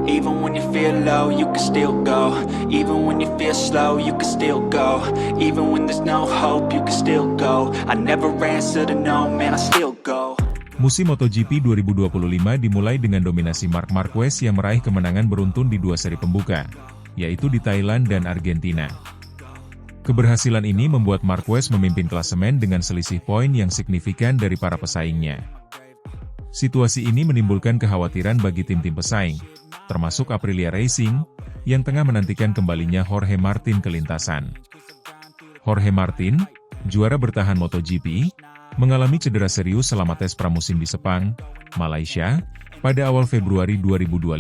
Even when you feel low, you can still go. Even when you feel slow, you can still go. Even when there's no hope, you can still go. I never answer to no, man, I still go. Musim MotoGP 2025 dimulai dengan dominasi Marc Marquez yang meraih kemenangan beruntun di dua seri pembuka, yaitu di Thailand dan Argentina. Keberhasilan ini membuat Marquez memimpin klasemen dengan selisih poin yang signifikan dari para pesaingnya. Situasi ini menimbulkan kekhawatiran bagi tim-tim pesaing, termasuk Aprilia Racing, yang tengah menantikan kembalinya Jorge Martin ke lintasan. Jorge Martin, juara bertahan MotoGP, mengalami cedera serius selama tes pramusim di Sepang, Malaysia, pada awal Februari 2025.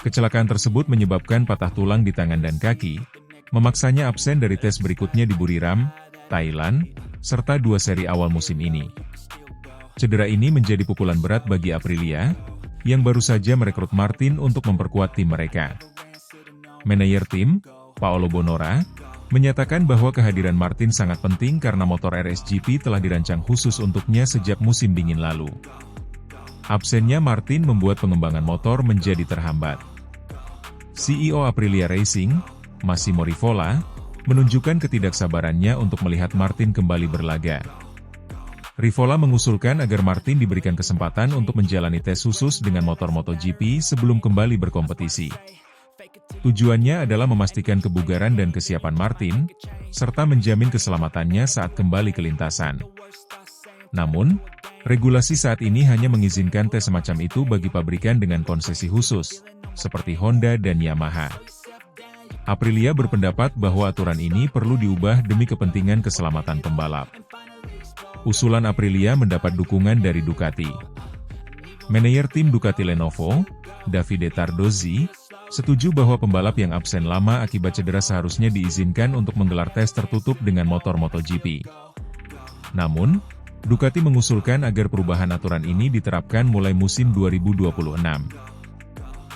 Kecelakaan tersebut menyebabkan patah tulang di tangan dan kaki, memaksanya absen dari tes berikutnya di Buriram, Thailand, serta dua seri awal musim ini. Cedera ini menjadi pukulan berat bagi Aprilia, yang baru saja merekrut Martin untuk memperkuat tim mereka. Manajer tim, Paolo Bonora, menyatakan bahwa kehadiran Martin sangat penting karena motor RSGP telah dirancang khusus untuknya sejak musim dingin lalu. Absennya Martin membuat pengembangan motor menjadi terhambat. CEO Aprilia Racing, Massimo Rivola, menunjukkan ketidaksabarannya untuk melihat Martin kembali berlaga. Rivola mengusulkan agar Martin diberikan kesempatan untuk menjalani tes khusus dengan motor MotoGP sebelum kembali berkompetisi. Tujuannya adalah memastikan kebugaran dan kesiapan Martin, serta menjamin keselamatannya saat kembali ke lintasan. Namun, regulasi saat ini hanya mengizinkan tes semacam itu bagi pabrikan dengan konsesi khusus, seperti Honda dan Yamaha. Aprilia berpendapat bahwa aturan ini perlu diubah demi kepentingan keselamatan pembalap. Usulan Aprilia mendapat dukungan dari Ducati. Manajer tim Ducati Lenovo, Davide Tardozzi, setuju bahwa pembalap yang absen lama akibat cedera seharusnya diizinkan untuk menggelar tes tertutup dengan motor MotoGP. Namun, Ducati mengusulkan agar perubahan aturan ini diterapkan mulai musim 2026.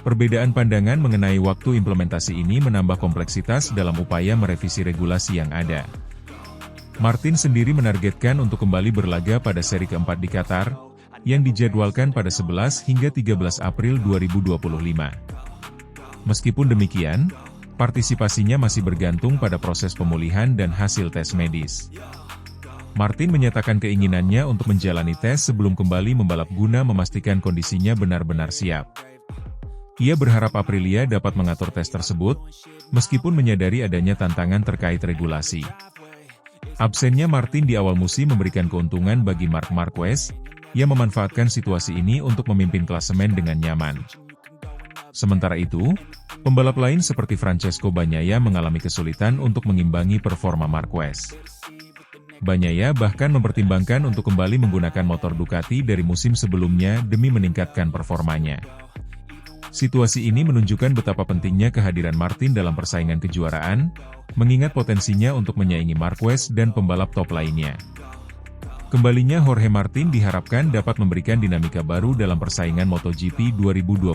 Perbedaan pandangan mengenai waktu implementasi ini menambah kompleksitas dalam upaya merevisi regulasi yang ada. Martin sendiri menargetkan untuk kembali berlaga pada seri keempat di Qatar, yang dijadwalkan pada 11 hingga 13 April 2025. Meskipun demikian, partisipasinya masih bergantung pada proses pemulihan dan hasil tes medis. Martin menyatakan keinginannya untuk menjalani tes sebelum kembali membalap guna memastikan kondisinya benar-benar siap. Ia berharap Aprilia dapat mengatur tes tersebut, meskipun menyadari adanya tantangan terkait regulasi. Absennya Martin di awal musim memberikan keuntungan bagi Marc Marquez, yang memanfaatkan situasi ini untuk memimpin klasemen dengan nyaman. Sementara itu, pembalap lain seperti Francesco Bagnaia mengalami kesulitan untuk mengimbangi performa Marquez. Bagnaia bahkan mempertimbangkan untuk kembali menggunakan motor Ducati dari musim sebelumnya demi meningkatkan performanya. Situasi ini menunjukkan betapa pentingnya kehadiran Martin dalam persaingan kejuaraan, mengingat potensinya untuk menyaingi Marquez dan pembalap top lainnya. Kembalinya Jorge Martin diharapkan dapat memberikan dinamika baru dalam persaingan MotoGP 2025.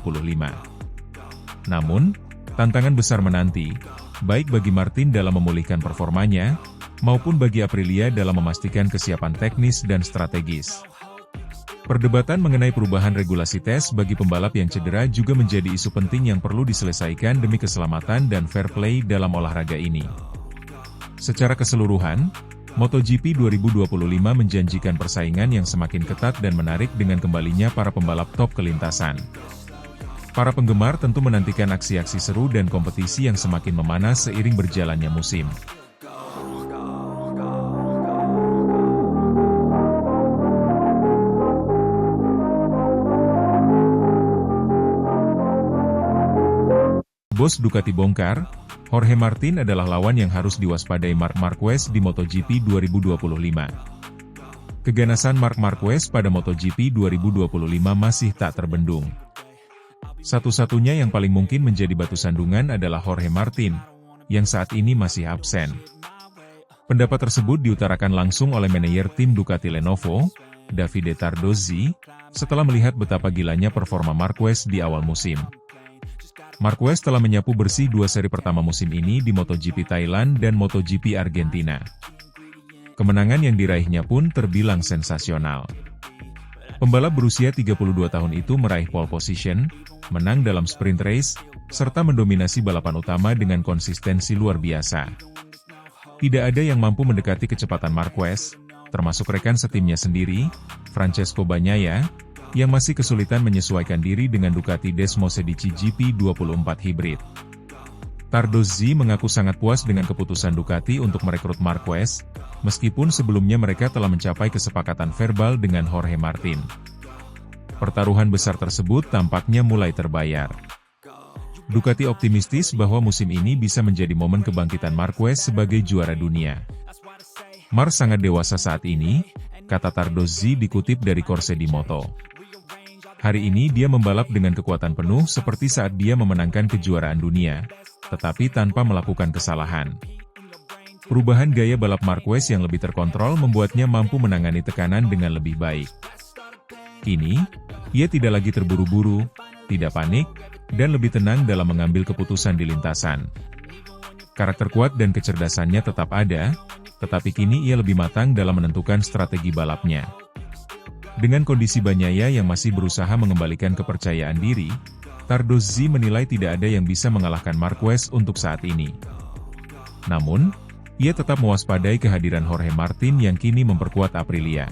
Namun, tantangan besar menanti, baik bagi Martin dalam memulihkan performanya, maupun bagi Aprilia dalam memastikan kesiapan teknis dan strategis. Perdebatan mengenai perubahan regulasi tes bagi pembalap yang cedera juga menjadi isu penting yang perlu diselesaikan demi keselamatan dan fair play dalam olahraga ini. Secara keseluruhan, MotoGP 2025 menjanjikan persaingan yang semakin ketat dan menarik dengan kembalinya para pembalap top ke lintasan. Para penggemar tentu menantikan aksi-aksi seru dan kompetisi yang semakin memanas seiring berjalannya musim. Bos Ducati bongkar, Jorge Martin adalah lawan yang harus diwaspadai Marc Marquez di MotoGP 2025. Keganasan Marc Marquez pada MotoGP 2025 masih tak terbendung. Satu-satunya yang paling mungkin menjadi batu sandungan adalah Jorge Martin, yang saat ini masih absen. Pendapat tersebut diutarakan langsung oleh manajer tim Ducati Lenovo, Davide Tardozzi, setelah melihat betapa gilanya performa Marquez di awal musim. Marquez telah menyapu bersih dua seri pertama musim ini di MotoGP Thailand dan MotoGP Argentina. Kemenangan yang diraihnya pun terbilang sensasional. Pembalap berusia 32 tahun itu meraih pole position, menang dalam sprint race, serta mendominasi balapan utama dengan konsistensi luar biasa. Tidak ada yang mampu mendekati kecepatan Marquez, termasuk rekan setimnya sendiri, Francesco Bagnaia, yang masih kesulitan menyesuaikan diri dengan Ducati Desmosedici GP24 Hybrid. Tardozzi mengaku sangat puas dengan keputusan Ducati untuk merekrut Marquez, meskipun sebelumnya mereka telah mencapai kesepakatan verbal dengan Jorge Martin. Pertaruhan besar tersebut tampaknya mulai terbayar. Ducati optimistis bahwa musim ini bisa menjadi momen kebangkitan Marquez sebagai juara dunia. Mar sangat dewasa saat ini, kata Tardozzi dikutip dari Corse di Moto. Hari ini dia membalap dengan kekuatan penuh seperti saat dia memenangkan kejuaraan dunia, tetapi tanpa melakukan kesalahan. Perubahan gaya balap Marquez yang lebih terkontrol membuatnya mampu menangani tekanan dengan lebih baik. Kini, ia tidak lagi terburu-buru, tidak panik, dan lebih tenang dalam mengambil keputusan di lintasan. Karakter kuat dan kecerdasannya tetap ada, tetapi kini ia lebih matang dalam menentukan strategi balapnya. Dengan kondisi Bagnaia yang masih berusaha mengembalikan kepercayaan diri, Tardozzi menilai tidak ada yang bisa mengalahkan Marquez untuk saat ini. Namun, ia tetap mewaspadai kehadiran Jorge Martin yang kini memperkuat Aprilia.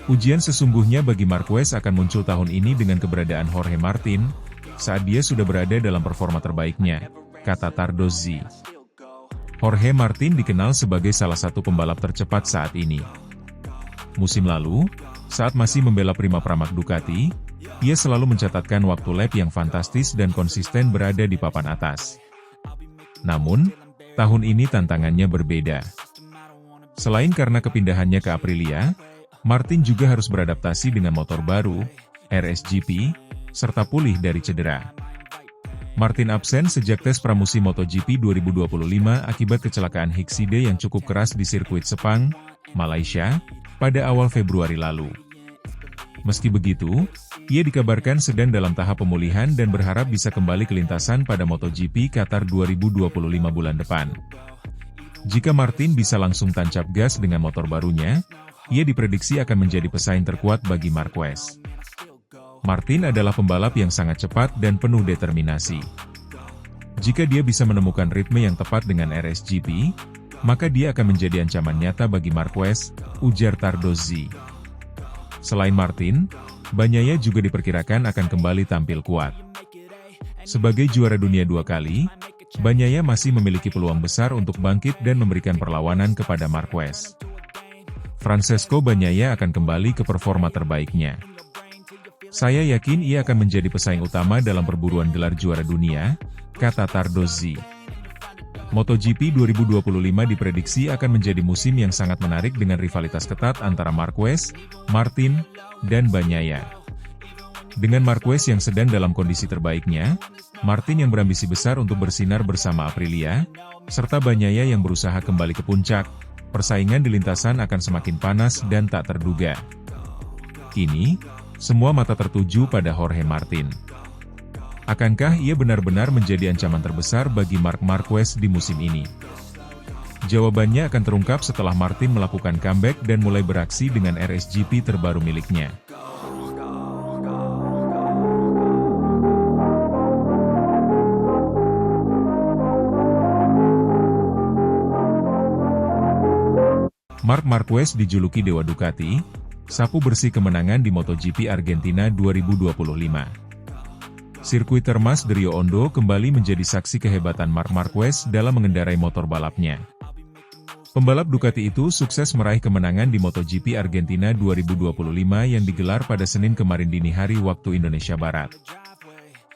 Ujian sesungguhnya bagi Marquez akan muncul tahun ini dengan keberadaan Jorge Martin, saat dia sudah berada dalam performa terbaiknya, kata Tardozzi. Jorge Martin dikenal sebagai salah satu pembalap tercepat saat ini. Musim lalu, saat masih membela Prima Pramac Ducati, ia selalu mencatatkan waktu lap yang fantastis dan konsisten berada di papan atas. Namun, tahun ini tantangannya berbeda. Selain karena kepindahannya ke Aprilia, Martin juga harus beradaptasi dengan motor baru, RSGP, serta pulih dari cedera. Martin absen sejak tes pramusim MotoGP 2025 akibat kecelakaan Hixide yang cukup keras di sirkuit Sepang, Malaysia, pada awal Februari lalu. Meski begitu, ia dikabarkan sedang dalam tahap pemulihan dan berharap bisa kembali ke lintasan pada MotoGP Qatar 2025 bulan depan. Jika Martin bisa langsung tancap gas dengan motor barunya, ia diprediksi akan menjadi pesaing terkuat bagi Marquez. Martin adalah pembalap yang sangat cepat dan penuh determinasi. Jika dia bisa menemukan ritme yang tepat dengan RSGP, maka dia akan menjadi ancaman nyata bagi Marquez, ujar Tardozzi. Selain Martin, Bagnaia juga diperkirakan akan kembali tampil kuat. Sebagai juara dunia 2 kali, Bagnaia masih memiliki peluang besar untuk bangkit dan memberikan perlawanan kepada Marquez. Francesco Bagnaia akan kembali ke performa terbaiknya. Saya yakin ia akan menjadi pesaing utama dalam perburuan gelar juara dunia, kata Tardozzi. MotoGP 2025 diprediksi akan menjadi musim yang sangat menarik dengan rivalitas ketat antara Marquez, Martin, dan Bagnaia. Dengan Marquez yang sedang dalam kondisi terbaiknya, Martin yang berambisi besar untuk bersinar bersama Aprilia, serta Bagnaia yang berusaha kembali ke puncak, persaingan di lintasan akan semakin panas dan tak terduga. Kini, semua mata tertuju pada Jorge Martin. Akankah ia benar-benar menjadi ancaman terbesar bagi Marc Marquez di musim ini? Jawabannya akan terungkap setelah Martin melakukan comeback dan mulai beraksi dengan RSGP terbaru miliknya. Marc Marquez dijuluki Dewa Ducati, sapu bersih kemenangan di MotoGP Argentina 2025. Sirkuit Termas de Rio Hondo kembali menjadi saksi kehebatan Marc Marquez dalam mengendarai motor balapnya. Pembalap Ducati itu sukses meraih kemenangan di MotoGP Argentina 2025 yang digelar pada Senin kemarin dini hari waktu Indonesia Barat.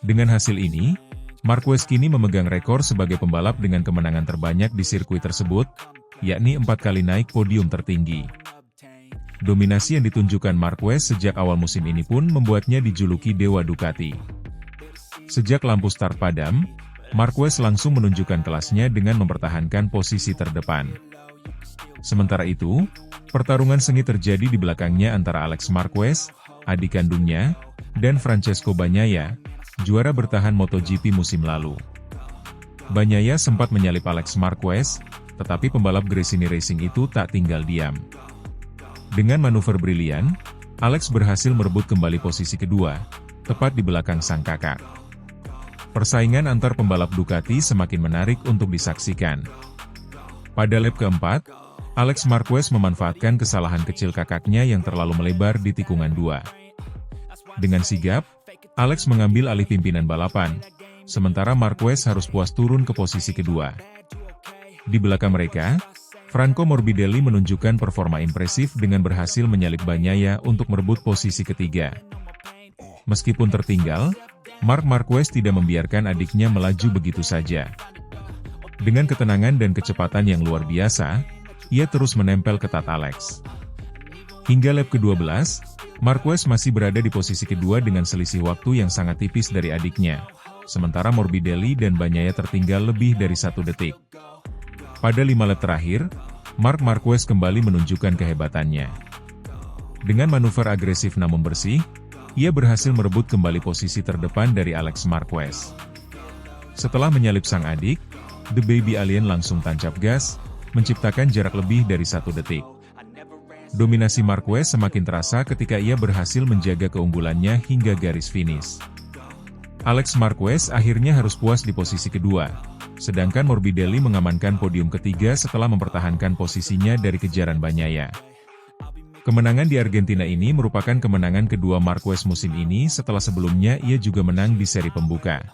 Dengan hasil ini, Marquez kini memegang rekor sebagai pembalap dengan kemenangan terbanyak di sirkuit tersebut, yakni 4 kali naik podium tertinggi. Dominasi yang ditunjukkan Marquez sejak awal musim ini pun membuatnya dijuluki Dewa Ducati. Sejak lampu start padam, Marquez langsung menunjukkan kelasnya dengan mempertahankan posisi terdepan. Sementara itu, pertarungan sengit terjadi di belakangnya antara Alex Marquez, adik kandungnya, dan Francesco Bagnaia, juara bertahan MotoGP musim lalu. Bagnaia sempat menyalip Alex Marquez, tetapi pembalap Gresini Racing itu tak tinggal diam. Dengan manuver brilian, Alex berhasil merebut kembali posisi kedua, tepat di belakang sang kakak. Persaingan antar pembalap Ducati semakin menarik untuk disaksikan. Pada lap keempat, Alex Marquez memanfaatkan kesalahan kecil kakaknya yang terlalu melebar di tikungan 2. Dengan sigap, Alex mengambil alih pimpinan balapan, sementara Marquez harus puas turun ke posisi kedua. Di belakang mereka, Franco Morbidelli menunjukkan performa impresif dengan berhasil menyalip Bagnaia untuk merebut posisi ketiga. Meskipun tertinggal, Marc Marquez tidak membiarkan adiknya melaju begitu saja. Dengan ketenangan dan kecepatan yang luar biasa, ia terus menempel ketat Alex. Hingga lap ke-12, Marquez masih berada di posisi kedua dengan selisih waktu yang sangat tipis dari adiknya, sementara Morbidelli dan Bagnaia tertinggal lebih dari 1 detik. Pada 5 lap terakhir, Marc Marquez kembali menunjukkan kehebatannya. Dengan manuver agresif namun bersih, ia berhasil merebut kembali posisi terdepan dari Alex Marquez. Setelah menyalip sang adik, The Baby Alien langsung tancap gas, menciptakan jarak lebih dari 1 detik. Dominasi Marquez semakin terasa ketika ia berhasil menjaga keunggulannya hingga garis finish. Alex Marquez akhirnya harus puas di posisi kedua, sedangkan Morbidelli mengamankan podium ketiga setelah mempertahankan posisinya dari kejaran Bagnaia. Kemenangan di Argentina ini merupakan kemenangan kedua Marquez musim ini setelah sebelumnya ia juga menang di seri pembuka.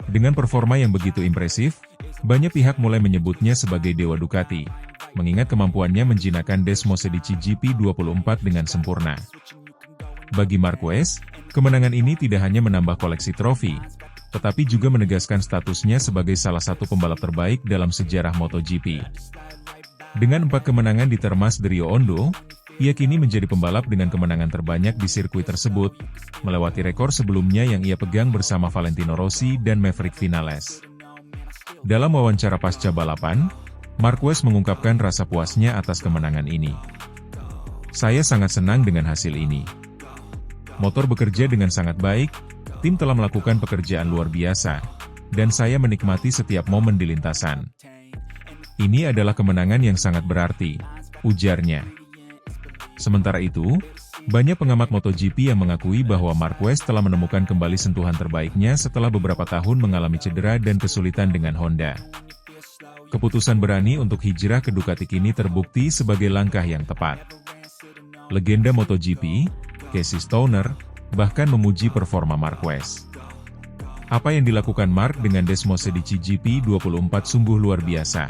Dengan performa yang begitu impresif, banyak pihak mulai menyebutnya sebagai Dewa Ducati, mengingat kemampuannya menjinakkan Desmosedici GP24 dengan sempurna. Bagi Marquez, kemenangan ini tidak hanya menambah koleksi trofi, tetapi juga menegaskan statusnya sebagai salah satu pembalap terbaik dalam sejarah MotoGP. Dengan 4 kemenangan di Termas de Rio Hondo, ia kini menjadi pembalap dengan kemenangan terbanyak di sirkuit tersebut, melewati rekor sebelumnya yang ia pegang bersama Valentino Rossi dan Maverick Vinales. Dalam wawancara pasca balapan, Marquez mengungkapkan rasa puasnya atas kemenangan ini. "Saya sangat senang dengan hasil ini. Motor bekerja dengan sangat baik, tim telah melakukan pekerjaan luar biasa, dan saya menikmati setiap momen di lintasan. Ini adalah kemenangan yang sangat berarti," ujarnya. Sementara itu, banyak pengamat MotoGP yang mengakui bahwa Marquez telah menemukan kembali sentuhan terbaiknya setelah beberapa tahun mengalami cedera dan kesulitan dengan Honda. Keputusan berani untuk hijrah ke Ducati kini terbukti sebagai langkah yang tepat. Legenda MotoGP, Casey Stoner, bahkan memuji performa Marquez. Apa yang dilakukan Marc dengan Desmosedici GP24 sungguh luar biasa.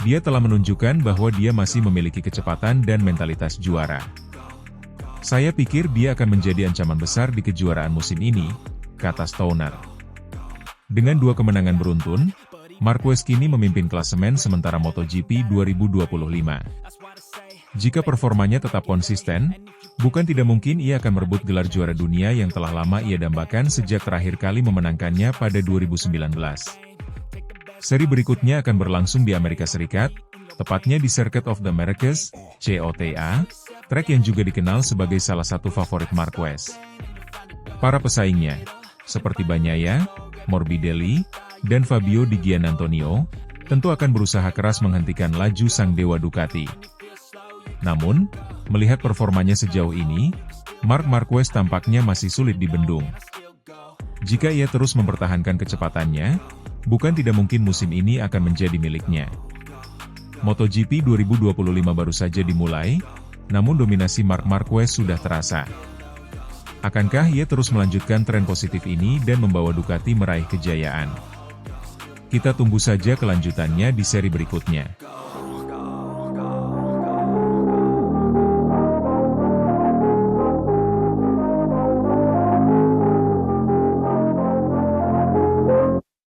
Dia telah menunjukkan bahwa dia masih memiliki kecepatan dan mentalitas juara. "Saya pikir dia akan menjadi ancaman besar di kejuaraan musim ini," kata Stoner. Dengan 2 kemenangan beruntun, Marquez kini memimpin klasemen sementara MotoGP 2025. Jika performanya tetap konsisten, bukan tidak mungkin ia akan merebut gelar juara dunia yang telah lama ia dambakan sejak terakhir kali memenangkannya pada 2019. Seri berikutnya akan berlangsung di Amerika Serikat, tepatnya di Circuit of the Americas, COTA, trek yang juga dikenal sebagai salah satu favorit Marquez. Para pesaingnya, seperti Bagnaia, Morbidelli, dan Fabio Di Giannantonio, tentu akan berusaha keras menghentikan laju sang Dewa Ducati. Namun, melihat performanya sejauh ini, Marc Marquez tampaknya masih sulit dibendung. Jika ia terus mempertahankan kecepatannya, bukan tidak mungkin musim ini akan menjadi miliknya. MotoGP 2025 baru saja dimulai, namun dominasi Marc Marquez sudah terasa. Akankah ia terus melanjutkan tren positif ini dan membawa Ducati meraih kejayaan? Kita tunggu saja kelanjutannya di seri berikutnya.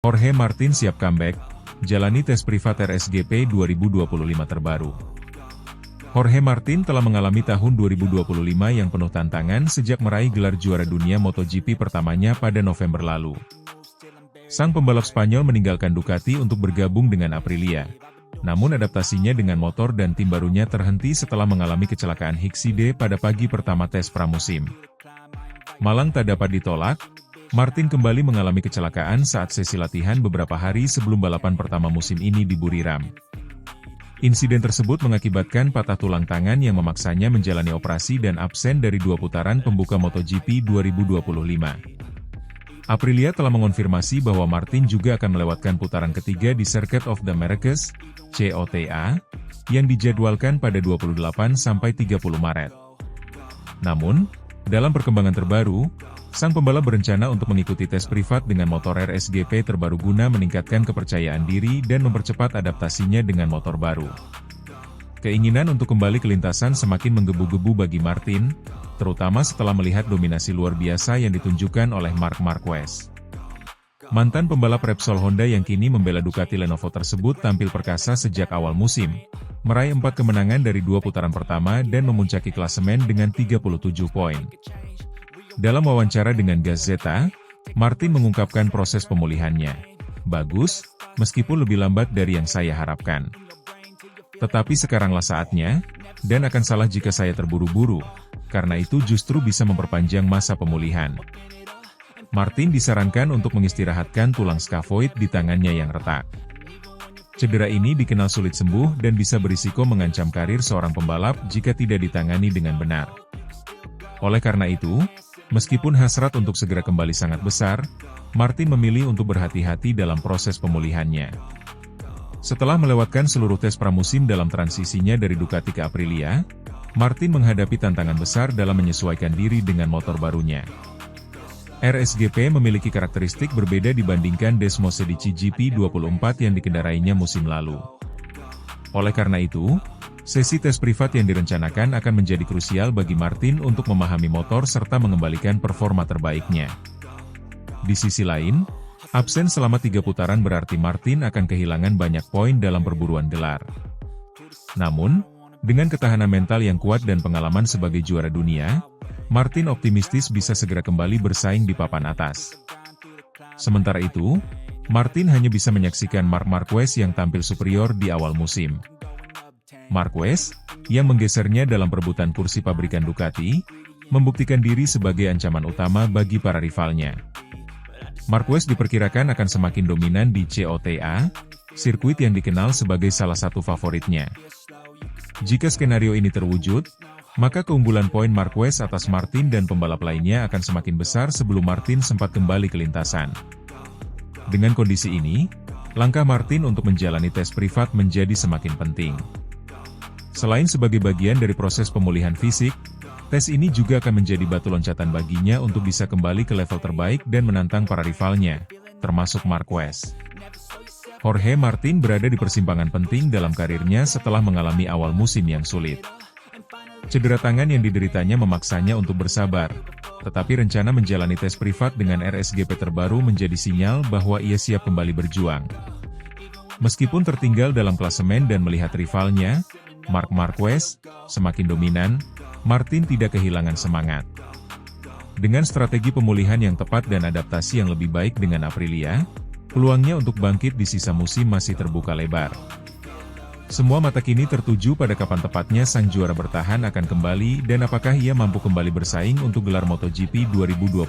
Jorge Martin siap comeback, jalani tes privat RSGP 2025 terbaru. Jorge Martin telah mengalami tahun 2025 yang penuh tantangan sejak meraih gelar juara dunia MotoGP pertamanya pada November lalu. Sang pembalap Spanyol meninggalkan Ducati untuk bergabung dengan Aprilia. Namun adaptasinya dengan motor dan tim barunya terhenti setelah mengalami kecelakaan Hixide pada pagi pertama tes pramusim. Malang tak dapat ditolak, Martin kembali mengalami kecelakaan saat sesi latihan beberapa hari sebelum balapan pertama musim ini di Buriram. Insiden tersebut mengakibatkan patah tulang tangan yang memaksanya menjalani operasi dan absen dari 2 putaran pembuka MotoGP 2025. Aprilia telah mengonfirmasi bahwa Martin juga akan melewatkan putaran ketiga di Circuit of the Americas, COTA, yang dijadwalkan pada 28-30 Maret. Namun, dalam perkembangan terbaru, sang pembalap berencana untuk mengikuti tes privat dengan motor RSGP terbaru guna meningkatkan kepercayaan diri dan mempercepat adaptasinya dengan motor baru. Keinginan untuk kembali ke lintasan semakin menggebu-gebu bagi Martin, terutama setelah melihat dominasi luar biasa yang ditunjukkan oleh Marc Marquez. Mantan pembalap Repsol Honda yang kini membela Ducati Lenovo tersebut tampil perkasa sejak awal musim, meraih 4 kemenangan dari 2 putaran pertama dan memuncaki klasemen dengan 37 poin. Dalam wawancara dengan Gazzetta, Martin mengungkapkan proses pemulihannya. Bagus, meskipun lebih lambat dari yang saya harapkan. Tetapi sekaranglah saatnya, dan akan salah jika saya terburu-buru, karena itu justru bisa memperpanjang masa pemulihan. Martin disarankan untuk mengistirahatkan tulang skavoid di tangannya yang retak. Cedera ini dikenal sulit sembuh dan bisa berisiko mengancam karir seorang pembalap jika tidak ditangani dengan benar. Oleh karena itu, meskipun hasrat untuk segera kembali sangat besar, Martin memilih untuk berhati-hati dalam proses pemulihannya. Setelah melewatkan seluruh tes pramusim dalam transisinya dari Ducati ke Aprilia, Martin menghadapi tantangan besar dalam menyesuaikan diri dengan motor barunya. RSGP memiliki karakteristik berbeda dibandingkan Desmos Edici GP24 yang dikendarainya musim lalu. Oleh karena itu, sesi tes privat yang direncanakan akan menjadi krusial bagi Martin untuk memahami motor serta mengembalikan performa terbaiknya. Di sisi lain, absen selama 3 putaran berarti Martin akan kehilangan banyak poin dalam perburuan gelar. Namun, dengan ketahanan mental yang kuat dan pengalaman sebagai juara dunia, Martin optimistis bisa segera kembali bersaing di papan atas. Sementara itu, Martin hanya bisa menyaksikan Marc Marquez yang tampil superior di awal musim. Marquez, yang menggesernya dalam perebutan kursi pabrikan Ducati, membuktikan diri sebagai ancaman utama bagi para rivalnya. Marquez diperkirakan akan semakin dominan di COTA, sirkuit yang dikenal sebagai salah satu favoritnya. Jika skenario ini terwujud, maka keunggulan poin Marquez atas Martin dan pembalap lainnya akan semakin besar sebelum Martin sempat kembali ke lintasan. Dengan kondisi ini, langkah Martin untuk menjalani tes privat menjadi semakin penting. Selain sebagai bagian dari proses pemulihan fisik, tes ini juga akan menjadi batu loncatan baginya untuk bisa kembali ke level terbaik dan menantang para rivalnya, termasuk Marquez. Jorge Martin berada di persimpangan penting dalam karirnya setelah mengalami awal musim yang sulit. Cedera tangan yang dideritanya memaksanya untuk bersabar, tetapi rencana menjalani tes privat dengan RSGP terbaru menjadi sinyal bahwa ia siap kembali berjuang. Meskipun tertinggal dalam klasemen dan melihat rivalnya, Marc Marquez, semakin dominan, Martin tidak kehilangan semangat. Dengan strategi pemulihan yang tepat dan adaptasi yang lebih baik dengan Aprilia, peluangnya untuk bangkit di sisa musim masih terbuka lebar. Semua mata kini tertuju pada kapan tepatnya sang juara bertahan akan kembali dan apakah ia mampu kembali bersaing untuk gelar MotoGP 2025.